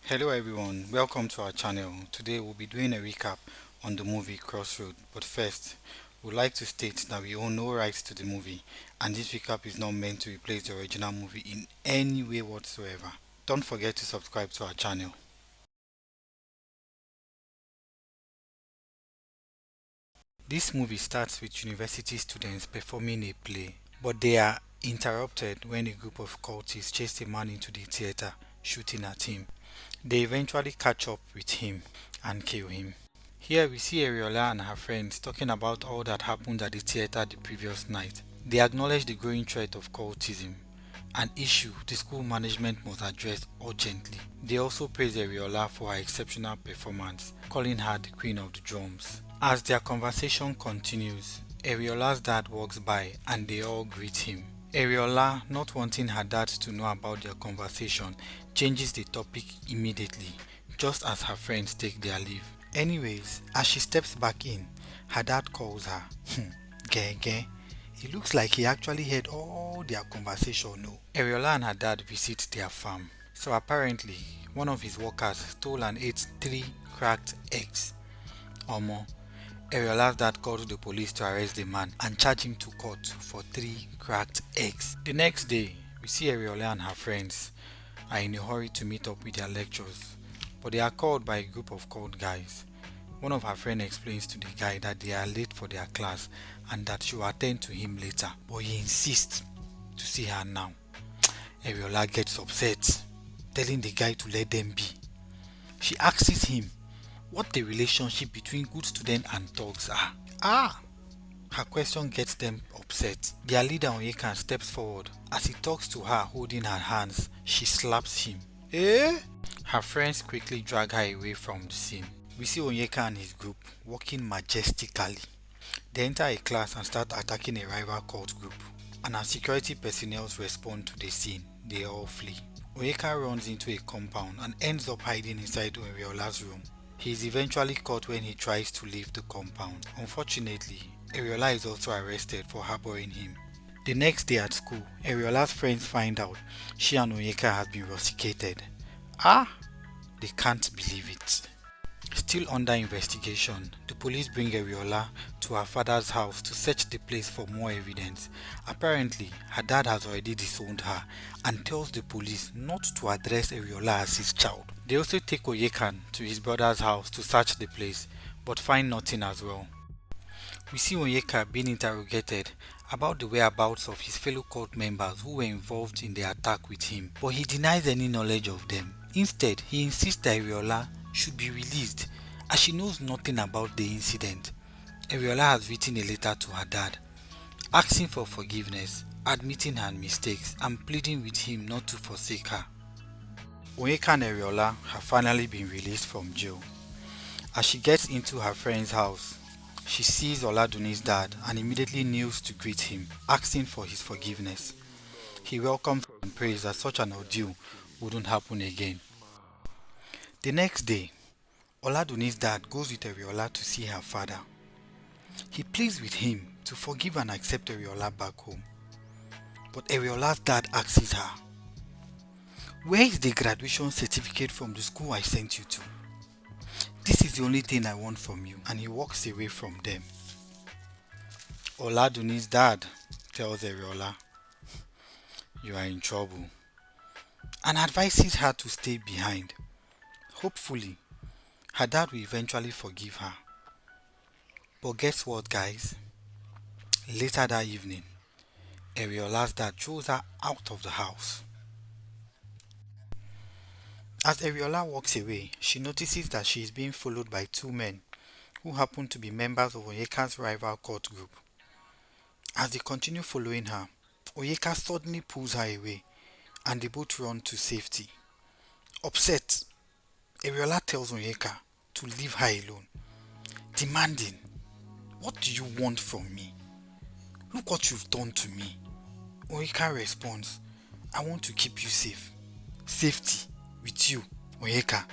Hello everyone, welcome to our channel. Today we'll be doing a recap on the movie Crossroads. But first, we'd like to state that we own no rights to the movie and this recap is not meant to replace the original movie in any way whatsoever. Don't forget to subscribe to our channel. This movie starts with university students performing a play, but they are interrupted when a group of cultists chase a man into the theater, shooting at him. They eventually catch up with him and kill him. Here we see Eriola and her friends talking about all that happened at the theater the previous night. They acknowledge the growing threat of cultism, an issue the school management must address urgently. They also praise Eriola for her exceptional performance, calling her the queen of the drums. As their conversation continues, Eriola's dad walks by and they all greet him. Eriola, not wanting her dad to know about their conversation, changes the topic immediately, just as her friends take their leave. Anyways, as she steps back in, her dad calls her. Gege. It looks like he actually heard all their conversation. No. Eriola and her dad visit their farm. So apparently, one of his workers stole and ate 3 cracked eggs. Omo, Eriola's dad called the police to arrest the man and charge him to court for 3 cracked eggs. The next day, we see Eriola and her friends are in a hurry to meet up with their lectures, but they are called by a group of cold guys. One of her friends explains to the guy that they are late for their class and that she will attend to him later, but he insists to see her now. Eriola gets upset, telling the guy to let them be. She asks him what the relationship between good students and thugs are. Her question gets them upset. Their leader Onyeka steps forward. As he talks to her holding her hands, she slaps him. Eh? Her friends quickly drag her away from the scene. We see Onyeka and his group walking majestically. They enter a class and start attacking a rival cult group. And as security personnel respond to the scene, they all flee. Onyeka runs into a compound and ends up hiding inside Eriola's room. He is eventually caught when he tries to leave the compound. Unfortunately, Eriola is also arrested for harboring him. The next day at school, Eriola's friends find out she and Onyeka have been rusticated. They can't believe it. Still under investigation, the police bring Eriola to her father's house to search the place for more evidence. Apparently, her dad has already disowned her and tells the police not to address Eriola as his child. They also take Oyekan to his brother's house to search the place, but find nothing as well. We see Onyeka being interrogated about the whereabouts of his fellow cult members who were involved in the attack with him, but he denies any knowledge of them. Instead, he insists that Eriola should be released as she knows nothing about the incident. Eriola has written a letter to her dad, asking for forgiveness, admitting her mistakes, and pleading with him not to forsake her. Onyeka and Eriola have finally been released from jail. As she gets into her friend's house, she sees Oladuni's dad and immediately kneels to greet him, asking for his forgiveness. He welcomes and prays that such an ordeal wouldn't happen again. The next day, Oladuni's dad goes with Eriola to see her father. He pleads with him to forgive and accept Eriola back home. But Eriola's dad asks her, "Where is the graduation certificate from the school I sent you to? This is the only thing I want from you," and he walks away from them. Oladuni's dad tells Eriola, "You are in trouble," and advises her to stay behind. Hopefully, her dad will eventually forgive her. But guess what, guys? Later that evening, Eriola's dad throws her out of the house. As Eriola walks away, she notices that she is being followed by 2 men who happen to be members of Onyeka's rival cult group. As they continue following her, Onyeka suddenly pulls her away and they both run to safety. Upset, Eriola tells Onyeka to leave her alone, demanding, "What do you want from me? Look what you've done to me." Onyeka responds, "I want to keep you safe." "Safety? With you, Onyeka?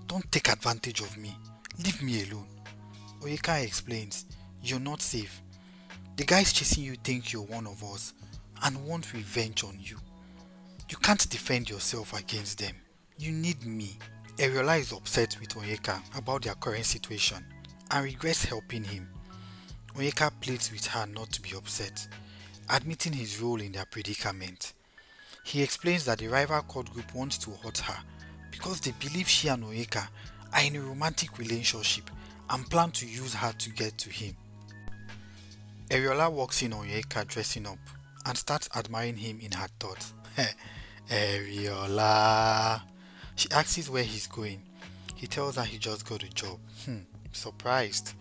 Don't take advantage of me. Leave me alone." Onyeka explains, "You're not safe. The guys chasing you think you're one of us and want revenge on you. You can't defend yourself against them. You need me. Eriola is upset with Onyeka about their current situation and regrets helping him. Onyeka pleads with her not to be upset, admitting his role in their predicament. He explains that the rival chord group wants to hurt her because they believe she and Onyeka are in a romantic relationship and plan to use her to get to him. Eriola walks in on Onyeka dressing up and starts admiring him in her thoughts. Eriola. She asks where he's going. He tells her he just got a job. Surprised.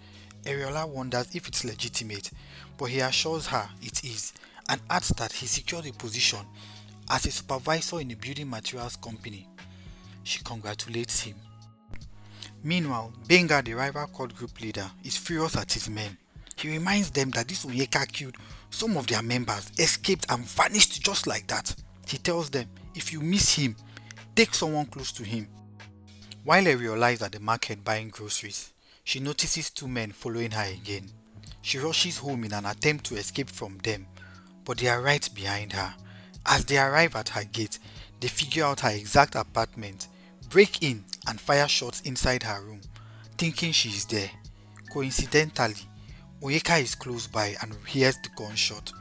Eriola wonders if it's legitimate, but he assures her it is and adds that he secured a position as a supervisor in a building materials company. She congratulates him. Meanwhile, Benga, the rival cult group leader, is furious at his men. He reminds them that this Onyeka killed some of their members, escaped and vanished just like that. He tells them, if you miss him, take someone close to him. While Eriola is at the market buying groceries, she notices two men following her again. She rushes home in an attempt to escape from them, but they are right behind her. As they arrive at her gate, they figure out her exact apartment, break in and fire shots inside her room, thinking she is there. Coincidentally, Onyeka is close by and hears the gunshot.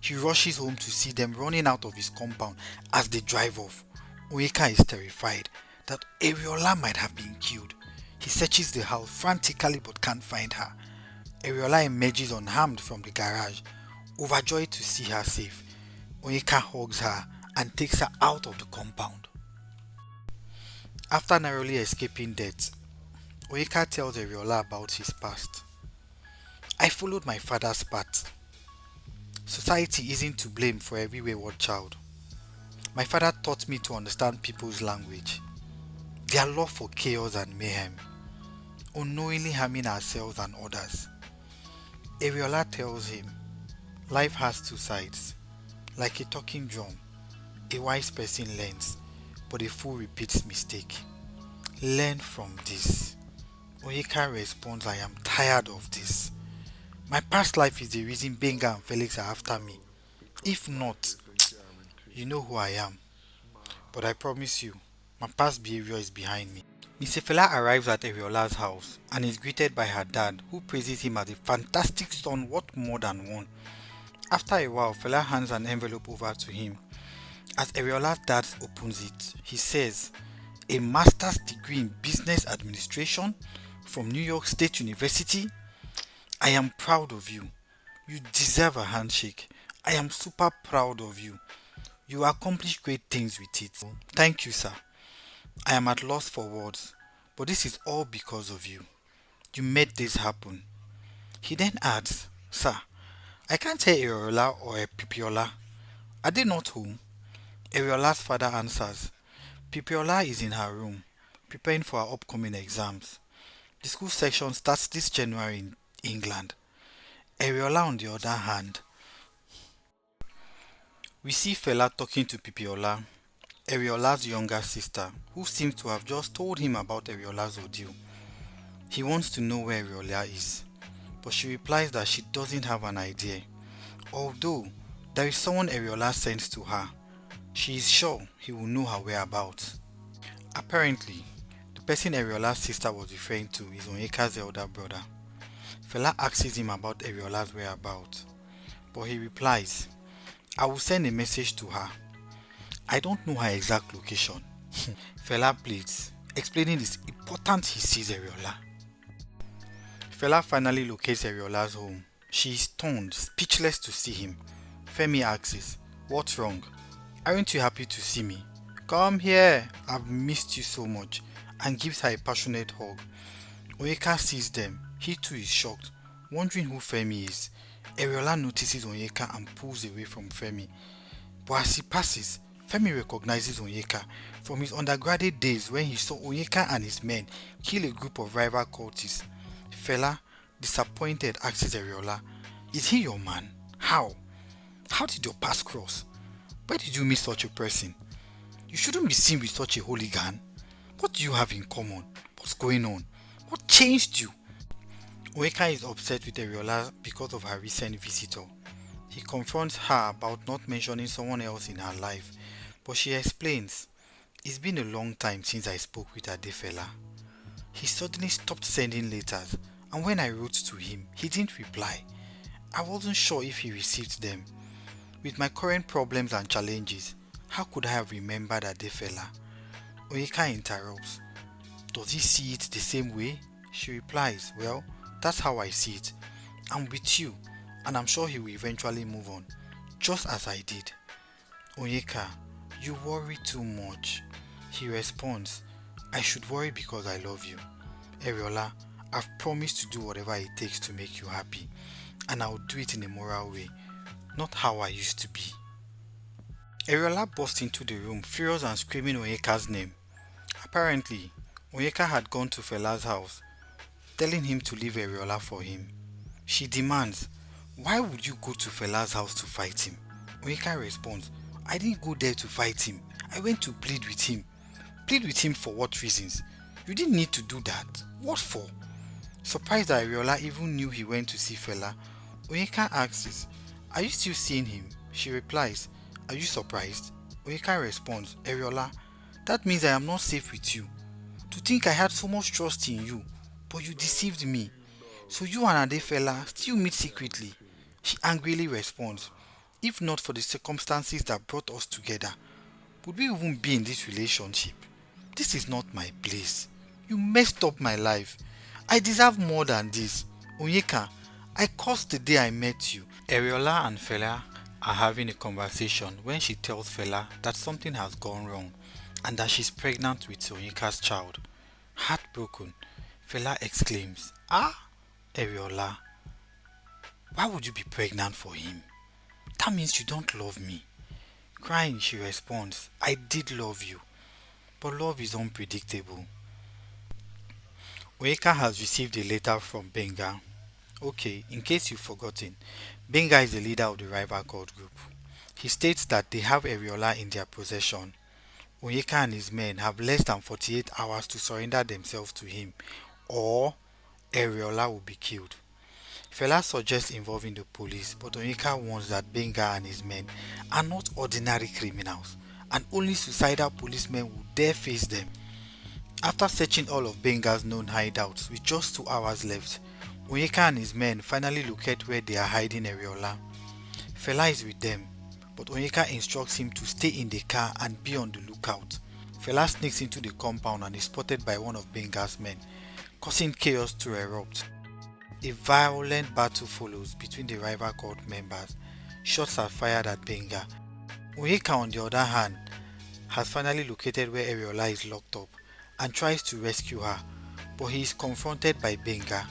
He rushes home to see them running out of his compound as they drive off. Onyeka is terrified that Eriola might have been killed. He searches the house frantically but can't find her. Eriola emerges unharmed from the garage, overjoyed to see her safe. Onyeka hugs her and takes her out of the compound. After narrowly escaping death, Onyeka tells Eriola about his past. I followed my father's path. Society isn't to blame for every wayward child. My father taught me to understand people's language, their love for chaos and mayhem, unknowingly harming ourselves and others. Eriola tells him, life has two sides, like a talking drum. A wise person learns, but a fool repeats mistake. Learn from this. Onyeka responds, I am tired of this. My past life is the reason Benga and Felix are after me. If not, you know who I am. But I promise you, my past behavior is behind me. Mr. Fela arrives at Eriola's house and is greeted by her dad, who praises him as a fantastic son worth more than one. After a while, Fela hands an envelope over to him. As Eriola's dad opens it, he says, a master's degree in business administration from New York State University? I am proud of you. You deserve a handshake. I am super proud of you. You accomplished great things with it. Thank you, sir. I am at loss for words, but this is all because of you. You made this happen. He then adds, sir, I can't hear Eriola or Pipiola. Are they not home? Eriola's father answers, Pipiola is in her room, preparing for her upcoming exams. The school section starts this January in England. Eriola, on the other hand, we see Fela talking to Pipiola, Eriola's younger sister, who seems to have just told him about Eriola's ordeal. He wants to know where Eriola is, but she replies that she doesn't have an idea. Although there is someone Eriola sends to her, she is sure he will know her whereabouts. Apparently, the person Eriola's sister was referring to is Onyeka's elder brother. Fela asks him about Eriola's whereabouts, but he replies, I will send a message to her. I don't know her exact location. Fela pleads, explaining it's important he sees Eriola. Fela finally locates Eriola's home. She is stunned, speechless to see him. Femi asks, what's wrong? Aren't you happy to see me? Come here, I've missed you so much, and gives her a passionate hug. Onyeka sees them. He too is shocked, wondering who Femi is. Eriola notices Onyeka and pulls away from Femi. But as he passes, Femi recognizes Onyeka from his undergraduate days when he saw Onyeka and his men kill a group of rival cultists. Fela, disappointed, asks Eriola, is he your man? How? How did your paths cross? Where did you meet such a person? You shouldn't be seen with such a hooligan. What do you have in common? What's going on? What changed you? Onyeka is upset with Eriola because of her recent visitor. He confronts her about not mentioning someone else in her life, but she explains, It's been a long time since I spoke with Adefela. He suddenly stopped sending letters, and when I wrote to him, he didn't reply. I wasn't sure if he received them. With my current problems and challenges, how could I have remembered Adefela? Oyeka interrupts. Does he see it the same way? She replies, well, that's how I see it. I'm with you, and I'm sure he will eventually move on, just as I did. Onyeka, you worry too much. He responds, I should worry because I love you. Eriola, I've promised to do whatever it takes to make you happy, and I'll do it in a moral way, not how I used to be. Eriola burst into the room, furious and screaming Onyeka's name. Apparently, Onyeka had gone to Fela's house, telling him to leave Eriola for him. She demands, why would you go to Fela's house to fight him? Onyeka responds, I didn't go there to fight him. I went to plead with him. Plead with him for what reasons? You didn't need to do that. What for? Surprised that Eriola even knew he went to see Fela, Onyeka asks, are you still seeing him? She replies, are you surprised? Onyeka responds, Eriola, that means I am not safe with you. To think I had so much trust in you, but you deceived me. So you and Adefela still meet secretly? She angrily responds, if not for the circumstances that brought us together, would we even be in this relationship? This is not my place. You messed up my life. I deserve more than this. Onyeka, I cursed the day I met you. Eriola and Fela are having a conversation when she tells Fela that something has gone wrong and that she's pregnant with Onyeka's child. Heartbroken, Fela exclaims, ah, Eriola, why would you be pregnant for him? That means you don't love me. Crying, she responds, I did love you, but love is unpredictable. Onyeka has received a letter from Benga. Okay, in case you've forgotten, Benga is the leader of the rival cult group. He states that they have Eriola in their possession. Onyeka and his men have less than 48 hours to surrender themselves to him, or Eriola will be killed. Fela suggests involving the police, but Onyeka warns that Benga and his men are not ordinary criminals, and only suicidal policemen would dare face them. After searching all of Benga's known hideouts with just 2 hours left, Onyeka and his men finally locate where they are hiding Eriola. Fela is with them, but Onyeka instructs him to stay in the car and be on the lookout. Fela sneaks into the compound and is spotted by one of Benga's men, causing chaos to erupt. A violent battle follows between the rival cult members. Shots are fired at Benga. Onyeka, on the other hand, has finally located where Eriola is locked up and tries to rescue her, but he is confronted by Benga.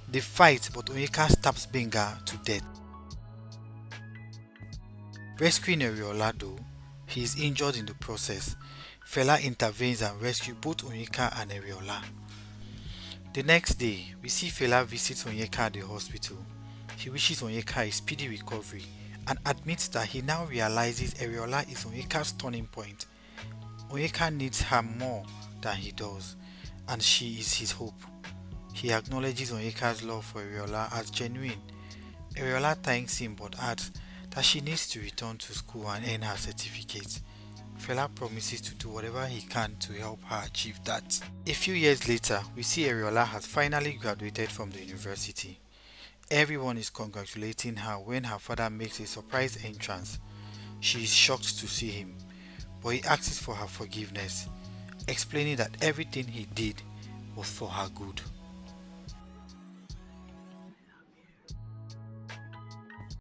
They fight, but Onyeka stabs Benga to death. Rescuing Eriola though, he is injured in the process. Fela intervenes and rescues both Onyeka and Eriola. The next day, we see Fela visits Onyeka at the hospital. He wishes Onyeka a speedy recovery and admits that he now realizes Eriola is Onyeka's turning point. Onyeka needs her more than he does, and she is his hope. He acknowledges Onyeka's love for Eriola as genuine. Eriola thanks him but adds that she needs to return to school and earn her certificate. Fela promises to do whatever he can to help her achieve that. A few years later, we see Eriola has finally graduated from the university. Everyone is congratulating her when her father makes a surprise entrance. She is shocked to see him, but he asks for her forgiveness, explaining that everything he did was for her good.